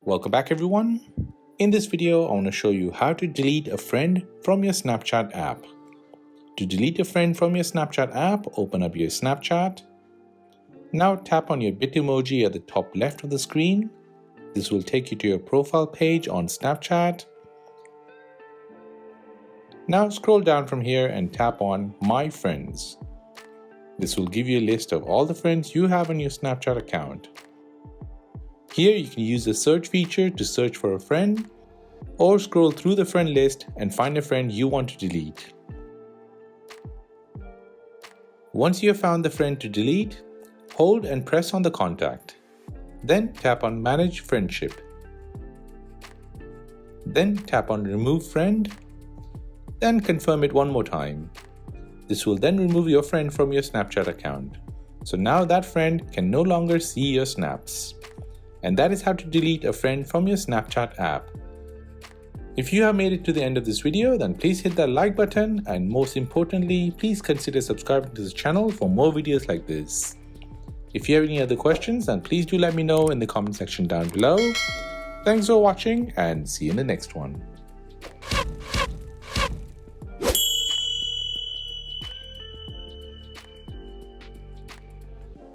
Welcome back everyone. In this video, I want to show you how to delete a friend from your Snapchat app. To delete a friend from your Snapchat app, open up your Snapchat. Now tap on your Bitmoji at the top left of the screen. This will take you to your profile page on Snapchat. Now scroll down from here and tap on My Friends. This will give you a list of all the friends you have on your Snapchat account. Here you can use the search feature to search for a friend, or scroll through the friend list and find a friend you want to delete. Once you have found the friend to delete, hold and press on the contact. Then tap on Manage Friendship. Then tap on Remove Friend. Then confirm it one more time. This will then remove your friend from your Snapchat account. So now that friend can no longer see your snaps. And that is how to delete a friend from your Snapchat app. If you have made it to the end of this video, then please hit that like button, and most importantly, please consider subscribing to this channel for more videos like this. If you have any other questions, then please do let me know in the comment section down below. Thanks for watching and see you in the next one.